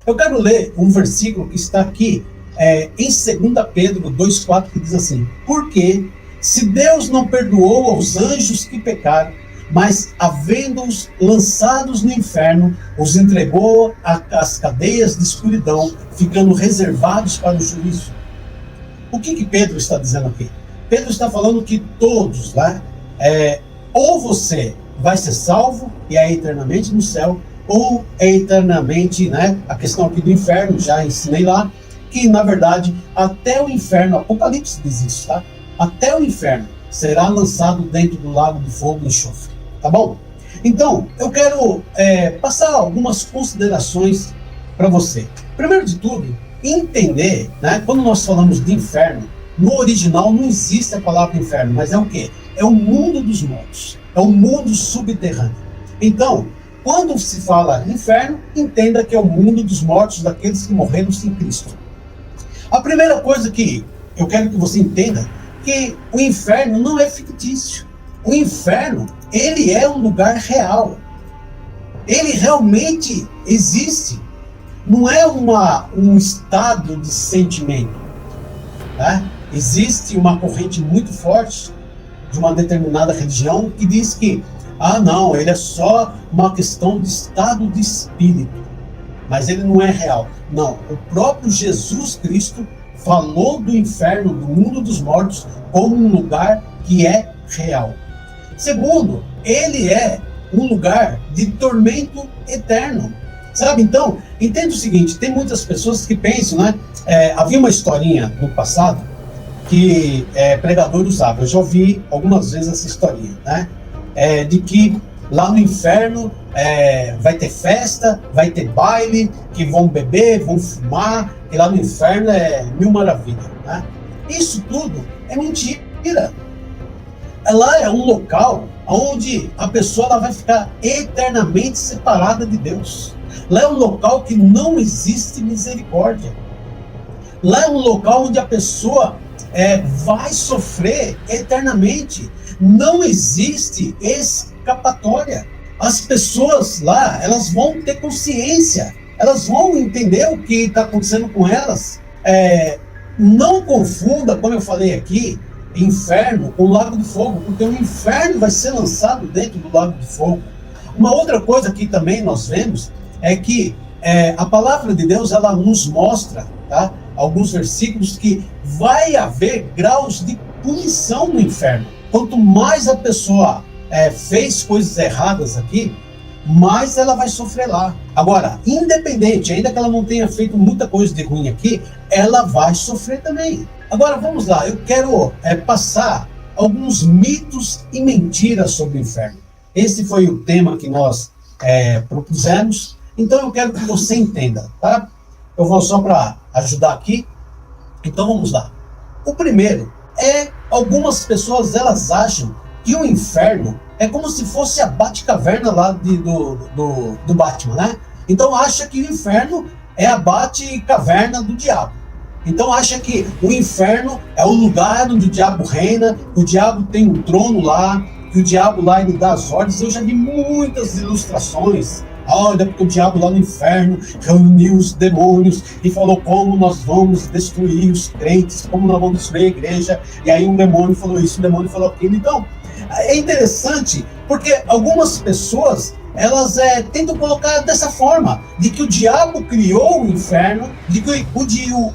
Eu quero ler um versículo que está aqui em 2 Pedro 2,4, que diz assim: porque se Deus não perdoou aos anjos que pecaram, mas havendo-os lançados no inferno, os entregou às cadeias de escuridão, ficando reservados para o juízo. O que Pedro está dizendo aqui? Pedro está falando que todos, né, ou você vai ser salvo e é eternamente no céu, ou é eternamente, né, a questão aqui do inferno, já ensinei lá, que na verdade até o inferno, Apocalipse diz isso, tá? Até o inferno será lançado dentro do lago de fogo e enxofre, tá bom? Então, eu quero passar algumas considerações para você. Primeiro de tudo, entender, né, quando nós falamos de inferno, no original não existe a palavra inferno, mas é o quê? É o mundo dos mortos, é o mundo subterrâneo. Então, quando se fala inferno, entenda que é o mundo dos mortos, daqueles que morreram sem Cristo. A primeira coisa que eu quero que você entenda, que o inferno não é fictício. O inferno, ele é um lugar real. Ele realmente existe. Não é um estado de sentimento. Tá? Existe uma corrente muito forte de uma determinada religião que diz que, não, ele é só uma questão de estado de espírito. Mas ele não é real. Não, o próprio Jesus Cristo falou do inferno, do mundo dos mortos, como um lugar que é real. Segundo, ele é um lugar de tormento eterno. Sabe, então, entenda o seguinte, tem muitas pessoas que pensam, né? Havia uma historinha no passado que pregador usava. Eu já ouvi algumas vezes essa historinha, né? De que lá no inferno vai ter festa, vai ter baile, que vão beber, vão fumar, e lá no inferno é mil maravilhas, né? Isso tudo é mentira. Lá é um local onde a pessoa ela vai ficar eternamente separada de Deus. Lá é um local que não existe misericórdia. Lá é um local onde a pessoa vai sofrer eternamente. Não existe escapatória. As pessoas lá, elas vão ter consciência, elas vão entender o que está acontecendo com elas. Não confunda, como eu falei aqui, inferno com lago de fogo, porque o inferno vai ser lançado dentro do lago de fogo. Uma outra coisa que também nós vemos é que a palavra de Deus, ela nos mostra, tá, alguns versículos que vai haver graus de punição no inferno. Quanto mais a pessoa fez coisas erradas aqui, mais ela vai sofrer lá. Agora, independente, ainda que ela não tenha feito muita coisa de ruim aqui, ela vai sofrer também. Agora, vamos lá, eu quero passar alguns mitos e mentiras sobre o inferno. Esse foi o tema que nós propusemos, então eu quero que você entenda, tá? Eu vou só para ajudar aqui, então vamos lá. O primeiro algumas pessoas elas acham que o inferno é como se fosse a Batcaverna lá do Batman, né? Então acha que o inferno é a Batcaverna do diabo. Então acha que o inferno é o lugar onde o diabo reina, que o diabo tem um trono lá, que o diabo lá ele dá as ordens. Eu já vi muitas ilustrações. Olha, porque o diabo lá no inferno reuniu os demônios e falou como nós vamos destruir os crentes, como nós vamos destruir a igreja. E aí um demônio falou isso, um demônio falou aquilo. Então, é interessante, porque algumas pessoas, elas tentam colocar dessa forma, de que o diabo criou o inferno, de que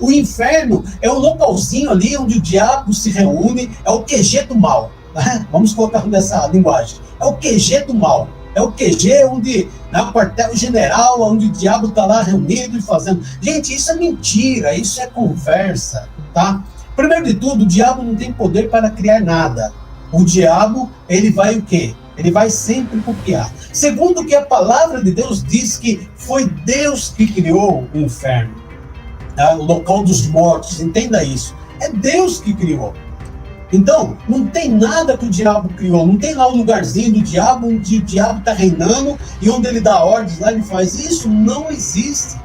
o inferno é o localzinho ali onde o diabo se reúne, é o QG do mal. Né? Vamos colocar nessa linguagem. É o QG do mal. É o QG onde, o quartel-general, onde o diabo está lá reunido e fazendo. Gente, isso é mentira, isso é conversa, tá? Primeiro de tudo, o diabo não tem poder para criar nada. O diabo, ele vai o quê? Ele vai sempre copiar. Segundo que a palavra de Deus diz que foi Deus que criou o inferno, tá? O local dos mortos, entenda isso. É Deus que criou. Então, não tem nada que o diabo criou, não tem lá um lugarzinho do diabo onde o diabo está reinando e onde ele dá ordens lá, ele faz. Isso não existe.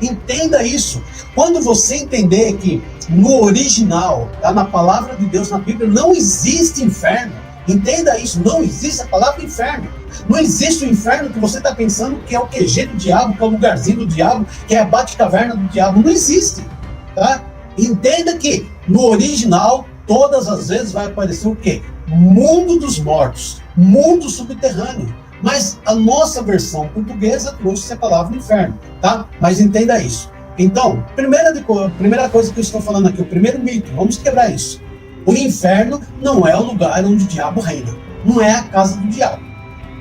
Entenda isso. Quando você entender que no original, tá, na palavra de Deus, na Bíblia, não existe inferno, Entenda isso, não existe a palavra inferno. Não existe o inferno que você está pensando que é o QG do diabo, que é o lugarzinho do diabo, que é a bate-caverna do diabo. Não existe, tá? Entenda que no original, todas as vezes vai aparecer o quê? Mundo dos mortos, mundo subterrâneo. Mas a nossa versão portuguesa trouxe a palavra inferno, tá? Mas entenda isso. Então, primeira coisa que eu estou falando aqui, o primeiro mito, vamos quebrar isso. O inferno não é o lugar onde o diabo reina. Não é a casa do diabo,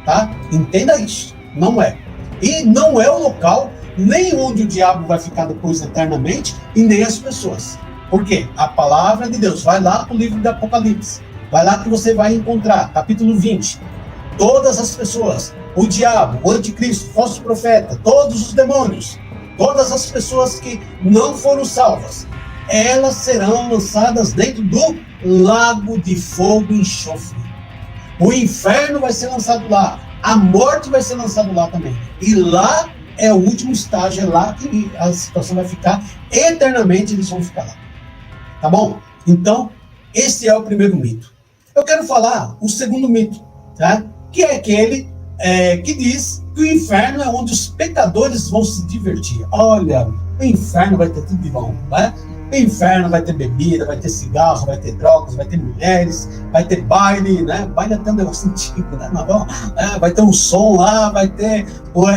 tá? Entenda isso. Não é. E não é o local nem onde o diabo vai ficar depois eternamente e nem as pessoas. Por quê? A palavra de Deus. Vai lá para o livro do Apocalipse. Vai lá que você vai encontrar, capítulo 20. Todas as pessoas, o diabo, o anticristo, o falso profeta, todos os demônios, todas as pessoas que não foram salvas, elas serão lançadas dentro do lago de fogo e enxofre. O inferno vai ser lançado lá, a morte vai ser lançada lá também. E lá é o último estágio, é lá que a situação vai ficar eternamente, eles vão ficar lá. Tá bom? Então, esse é o primeiro mito. Eu quero falar o segundo mito, tá? Que é aquele que diz que o inferno é onde os pecadores vão se divertir. Olha, o inferno vai ter tudo de bom, né? O inferno vai ter bebida, vai ter cigarro, vai ter drogas, vai ter mulheres, vai ter baile, né? Baile é até um negócio antigo, né? Vai ter um som lá, vai ter...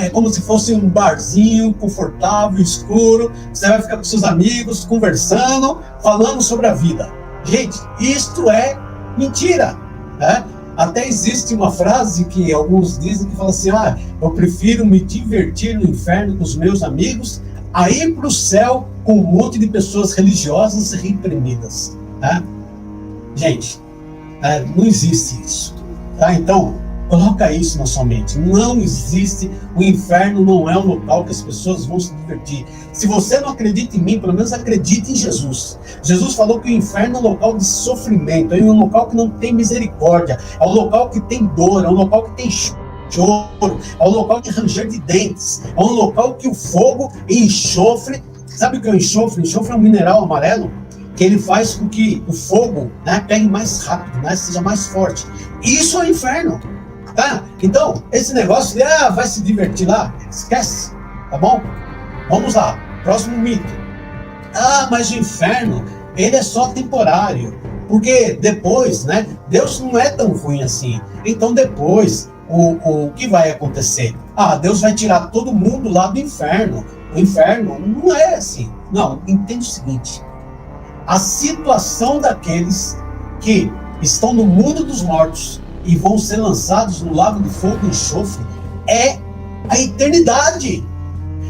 É como se fosse um barzinho confortável, escuro. Você vai ficar com seus amigos, conversando, falando sobre a vida. Gente, isto é mentira, né? Até existe uma frase que alguns dizem que fala assim, eu prefiro me divertir no inferno com os meus amigos a ir para o céu com um monte de pessoas religiosas e reprimidas. Tá? Gente, não existe isso. Tá? Então, coloca isso na sua mente. Não existe, o inferno não é um local que as pessoas vão se divertir. Se você não acredita em mim, pelo menos acredite em Jesus. Jesus falou que o inferno é um local de sofrimento, é um local que não tem misericórdia, é um local que tem dor, é um local que tem choro, é um local de ranger de dentes, é um local que o fogo e enxofre. Sabe o que é o enxofre? O enxofre é um mineral amarelo que ele faz com que o fogo, né, pegue mais rápido, né, seja mais forte. Isso é o inferno. Tá? Então, esse negócio de vai se divertir lá, esquece, tá bom? Vamos lá, próximo mito. Mas o inferno, ele é só temporário, porque depois, né, Deus não é tão ruim assim. Então depois, o que vai acontecer? Deus vai tirar todo mundo lá do inferno. O inferno não é assim. Não, entende o seguinte, a situação daqueles que estão no mundo dos mortos e vão ser lançados no lago de fogo e enxofre é a eternidade.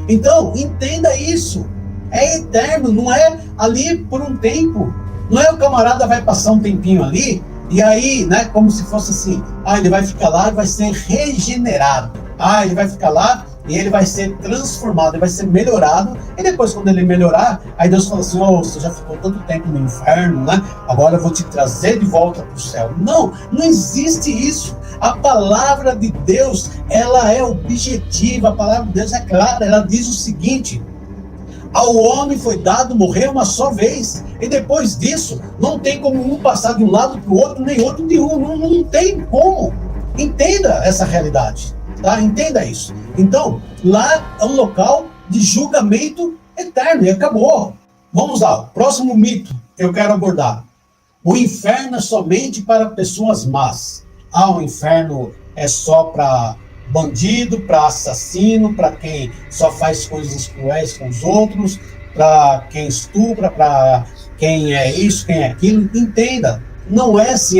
Então, entenda isso. É eterno, não é ali por um tempo. Não é o camarada vai passar um tempinho ali e aí, né, como se fosse assim, ele vai ficar lá e vai ser regenerado. Ele vai ficar lá e ele vai ser transformado, ele vai ser melhorado, e depois quando ele melhorar, aí Deus fala assim, você já ficou tanto tempo no inferno, né? Agora eu vou te trazer de volta para o céu. Não existe isso. A palavra de Deus, ela é objetiva, a palavra de Deus é clara, ela diz o seguinte, ao homem foi dado morrer uma só vez, e depois disso, não tem como um passar de um lado para o outro, nem outro de um, não tem como. Entenda essa realidade. Tá? Entenda isso. Então, lá é um local de julgamento eterno e acabou. Vamos lá, próximo mito que eu quero abordar. O inferno é somente para pessoas más. O inferno é só para bandido, para assassino, para quem só faz coisas cruéis com os outros, para quem estupra, para quem é isso, quem é aquilo. Entenda, não é assim,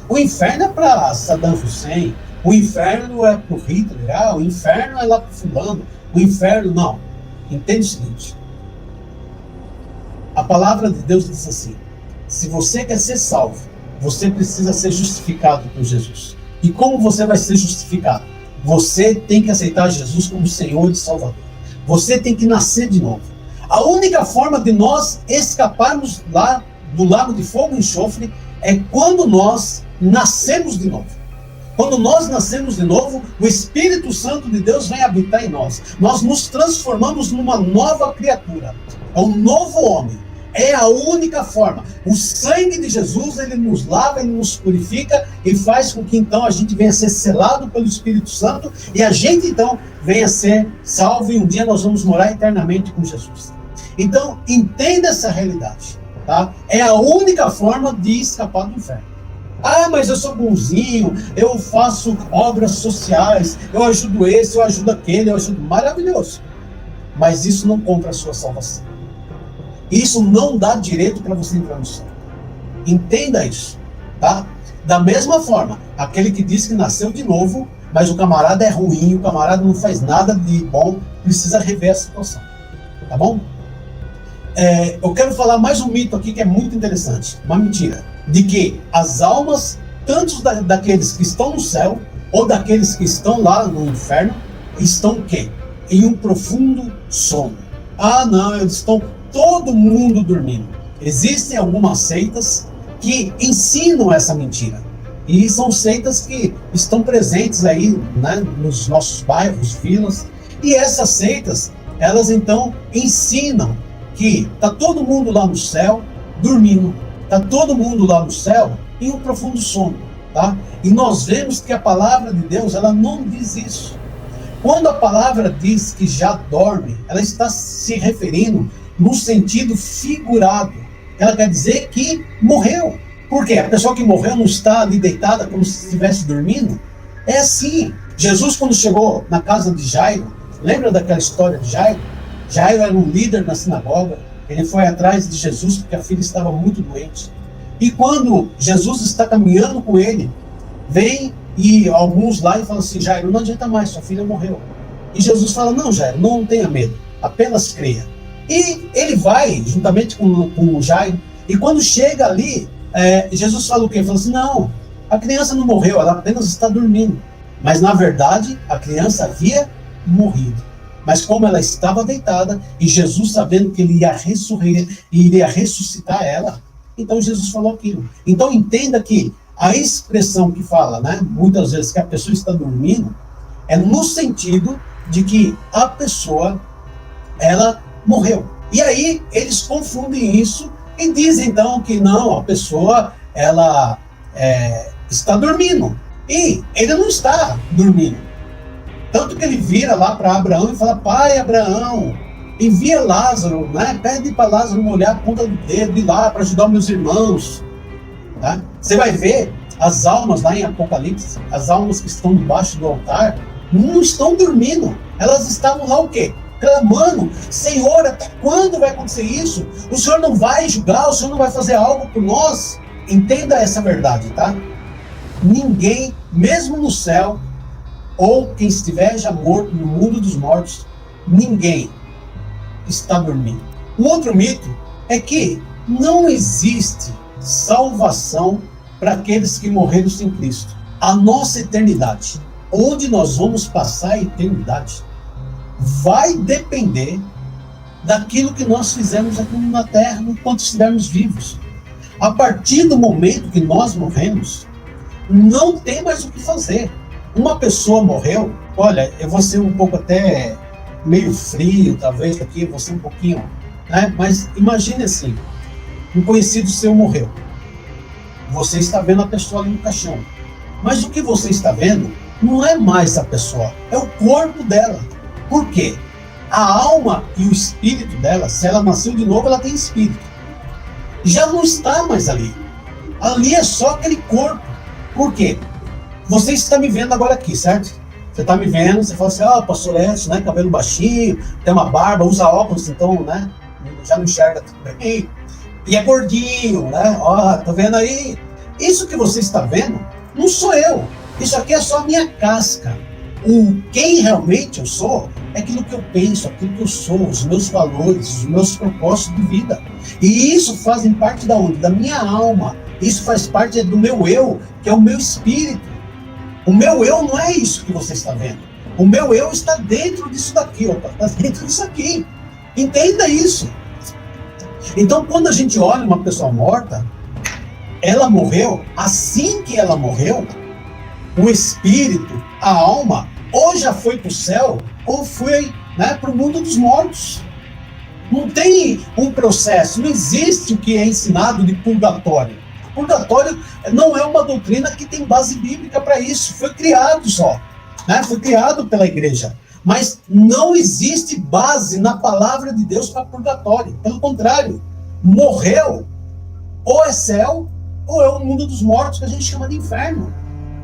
o inferno é para Saddam Hussein, o inferno é pro Hitler, o inferno é lá pro fulano, o inferno não. Entende o seguinte, a palavra de Deus diz assim, se você quer ser salvo, você precisa ser justificado por Jesus. E como você vai ser justificado? Você tem que aceitar Jesus como Senhor e Salvador. Você tem que nascer de novo. A única forma de nós escaparmos lá do lago de fogo e enxofre é quando nós nascemos de novo. Quando nós nascemos de novo, o Espírito Santo de Deus vem habitar em nós. Nós nos transformamos numa nova criatura. É um novo homem. É a única forma. O sangue de Jesus, ele nos lava, ele nos purifica e faz com que então a gente venha ser selado pelo Espírito Santo e a gente então venha ser salvo e um dia nós vamos morar eternamente com Jesus. Então, entenda essa realidade, tá? É a única forma de escapar do inferno. Ah, mas eu sou bonzinho, eu faço obras sociais, eu ajudo esse, eu ajudo aquele, eu ajudo... Maravilhoso. Mas isso não compra a sua salvação. Isso não dá direito para você entrar no céu. Entenda isso, tá? Da mesma forma, aquele que diz que nasceu de novo, mas o camarada é ruim, o camarada não faz nada de bom, precisa rever a situação, tá bom? Eu quero falar mais um mito aqui que é muito interessante, uma mentira, de que as almas, tanto daqueles que estão no céu, ou daqueles que estão lá no inferno, estão o quê? Em um profundo sono. Ah, não, eles estão todo mundo dormindo. Existem algumas seitas que ensinam essa mentira. E são seitas que estão presentes aí, né, nos nossos bairros, vilas. E essas seitas, elas então ensinam que está todo mundo lá no céu dormindo. Está todo mundo lá no céu em um profundo sono. Tá? E nós vemos que a palavra de Deus, ela não diz isso. Quando a palavra diz que já dorme, ela está se referindo no sentido figurado. Ela quer dizer que morreu. Por quê? A pessoa que morreu não está ali deitada como se estivesse dormindo? É assim. Jesus, quando chegou na casa de Jairo, lembra daquela história de Jairo? Jairo era um líder na sinagoga. Ele foi atrás de Jesus porque a filha estava muito doente. E quando Jesus está caminhando com ele, vem e alguns lá e falam assim: Jairo, não adianta mais, sua filha morreu. E Jesus fala: não, Jairo, não tenha medo, apenas creia. E ele vai, juntamente com o Jairo, e quando chega ali, Jesus fala o quê? Ele fala assim: não, a criança não morreu, ela apenas está dormindo. Mas na verdade, a criança havia morrido. Mas como ela estava deitada, e Jesus sabendo que ele iria ressuscitar ela, então Jesus falou aquilo. Então entenda que a expressão que fala, né, muitas vezes que a pessoa está dormindo, é no sentido de que a pessoa, ela morreu. E aí eles confundem isso e dizem então que não, a pessoa, ela está dormindo. E ele não está dormindo. Tanto que ele vira lá para Abraão e fala: pai Abraão, envia Lázaro, né? Pede para Lázaro molhar a ponta do dedo, ir lá para ajudar meus irmãos. Tá? Você vai ver as almas lá em Apocalipse, as almas que estão debaixo do altar, não estão dormindo. Elas estavam lá o quê? Clamando: Senhor, até quando vai acontecer isso? O Senhor não vai julgar, o Senhor não vai fazer algo por nós? Entenda essa verdade, tá? Ninguém, mesmo no céu, ou quem estiver já morto no mundo dos mortos, ninguém está dormindo. Um outro mito é que não existe salvação para aqueles que morreram sem Cristo. A nossa eternidade, onde nós vamos passar a eternidade, vai depender daquilo que nós fizemos aqui na Terra enquanto estivermos vivos. A partir do momento que nós morremos, não tem mais o que fazer. Uma pessoa morreu, olha, eu vou ser um pouco até meio frio, talvez aqui, vou ser um pouquinho, né? Mas imagine assim, um conhecido seu morreu. Você está vendo a pessoa ali no caixão. Mas o que você está vendo não é mais a pessoa, é o corpo dela. Por quê? A alma e o espírito dela, se ela nasceu de novo, ela tem espírito. Já não está mais ali. Ali é só aquele corpo. Por quê? Você está me vendo agora aqui, certo? Você está me vendo, você fala assim: pastor Edson, né? Cabelo baixinho, tem uma barba, usa óculos, então, né? Já não enxerga tudo bem. E é gordinho, né? Ó, tá vendo aí? Isso que você está vendo não sou eu. Isso aqui é só a minha casca. Quem realmente eu sou é aquilo que eu penso, aquilo que eu sou, os meus valores, os meus propósitos de vida. E isso fazem parte da onde? Da minha alma. Isso faz parte do meu eu, que é o meu espírito. O meu eu não é isso que você está vendo. O meu eu está dentro disso daqui, está dentro disso aqui. Entenda isso. Então, quando a gente olha uma pessoa morta, ela morreu, assim que ela morreu, o espírito, a alma, ou já foi para o céu, ou foi, né, para o mundo dos mortos. Não tem um processo, não existe o que é ensinado de purgatório. Purgatório não é uma doutrina que tem base bíblica para isso, foi criado só, né? Foi criado pela igreja. Mas não existe base na palavra de Deus para purgatório. Pelo contrário, morreu, ou é céu, ou é o mundo dos mortos, que a gente chama de inferno.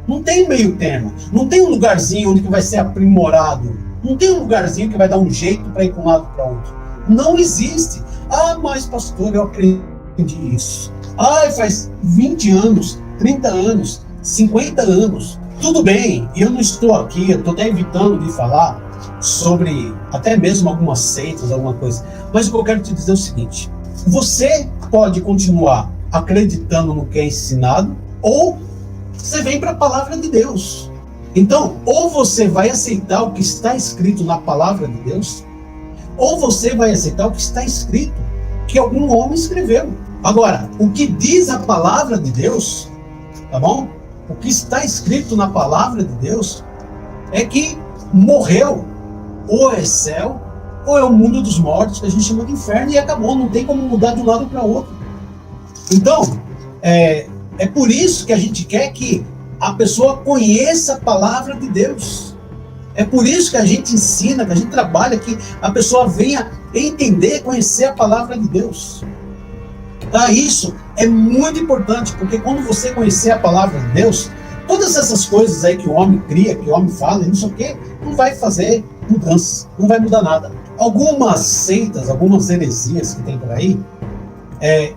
Não tem meio termo. Não tem um lugarzinho onde que vai ser aprimorado. Não tem um lugarzinho que vai dar um jeito para ir para um lado para outro. Não existe. Ah, mas pastor, eu aprendi isso. Ah, faz 20 anos, 30 anos, 50 anos. Tudo bem, eu não estou aqui, eu estou até evitando de falar sobre até mesmo algumas seitas, alguma coisa. Mas o que eu quero te dizer é o seguinte: você pode continuar acreditando no que é ensinado, ou você vem para a palavra de Deus. Então, ou você vai aceitar o que está escrito na palavra de Deus, ou você vai aceitar o que está escrito, que algum homem escreveu. Agora, o que diz a palavra de Deus, tá bom? O que está escrito na palavra de Deus é que morreu, ou é céu, ou é o mundo dos mortos, que a gente chama de inferno, e acabou, não tem como mudar de um lado para o outro. Então, é por isso que a gente quer que a pessoa conheça a palavra de Deus. É por isso que a gente ensina, que a gente trabalha, que a pessoa venha entender, conhecer a palavra de Deus. Tá? Isso é muito importante, porque quando você conhecer a palavra de Deus, todas essas coisas aí que o homem cria, que o homem fala, não sei o quê, não vai fazer mudança, não vai mudar nada. Algumas seitas, algumas heresias que tem por aí,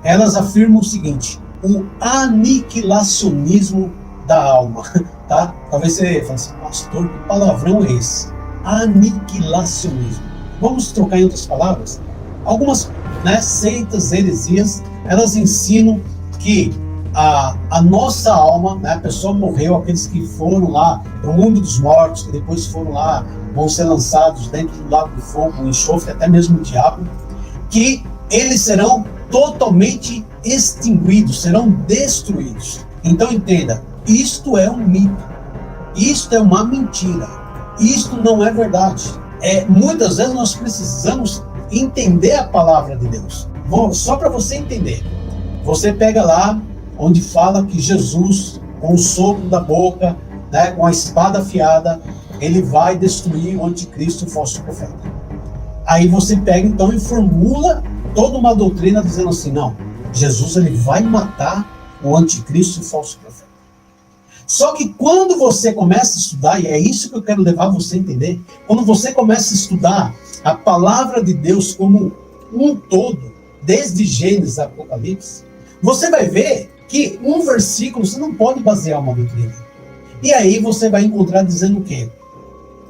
elas afirmam o seguinte: o aniquilacionismo da alma. Tá? Talvez você fale assim, pastor, que palavrão é esse? Aniquilacionismo. Vamos trocar em outras palavras? Algumas, né, seitas, heresias, elas ensinam que a nossa alma, né, a pessoa morreu, aqueles que foram lá para o mundo dos mortos, que depois foram lá, vão ser lançados dentro do lago de fogo, enxofre, até mesmo o diabo, que eles serão totalmente extinguidos, serão destruídos. Então entenda, isto é um mito, isto é uma mentira, isto não é verdade. Muitas vezes nós precisamos entender a palavra de Deus. Só para você entender, você pega lá onde fala que Jesus, com o sopro da boca, né, com a espada afiada, ele vai destruir o anticristo e o falso profeta. Aí você pega então e formula toda uma doutrina dizendo assim: não, Jesus ele vai matar o anticristo e o falso profeta. Só que quando você começa a estudar, e é isso que eu quero levar você a entender, quando você começa a estudar a palavra de Deus como um todo, desde Gênesis a Apocalipse, você vai ver que um versículo você não pode basear uma doutrina. E aí você vai encontrar dizendo o quê?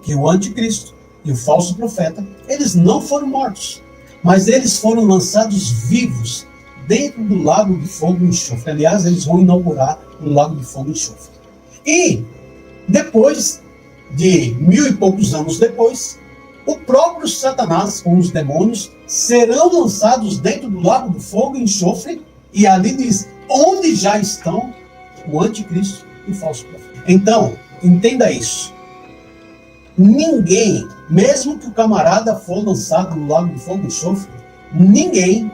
Que o anticristo e o falso profeta, eles não foram mortos, mas eles foram lançados vivos dentro do lago de fogo e enxofre. Aliás, eles vão inaugurar um lago de fogo e enxofre. E depois de 1000 e poucos anos depois, o próprio Satanás com os demônios serão lançados dentro do lago do fogo e enxofre, e ali diz, onde já estão o anticristo e o falso profeta. Então, entenda isso. Ninguém, mesmo que o camarada for lançado no lago de fogo e enxofre, ninguém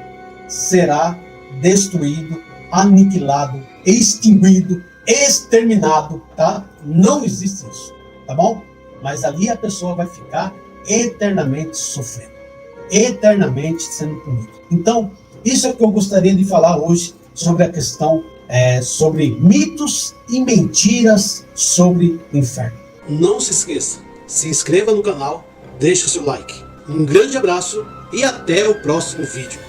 será destruído, aniquilado, extinguido, exterminado, tá? Não existe isso, tá bom? Mas ali a pessoa vai ficar eternamente sofrendo, eternamente sendo punido. Então, isso é o que eu gostaria de falar hoje sobre a questão sobre mitos e mentiras sobre o inferno. Não se esqueça, se inscreva no canal, deixe o seu like. Um grande abraço e até o próximo vídeo.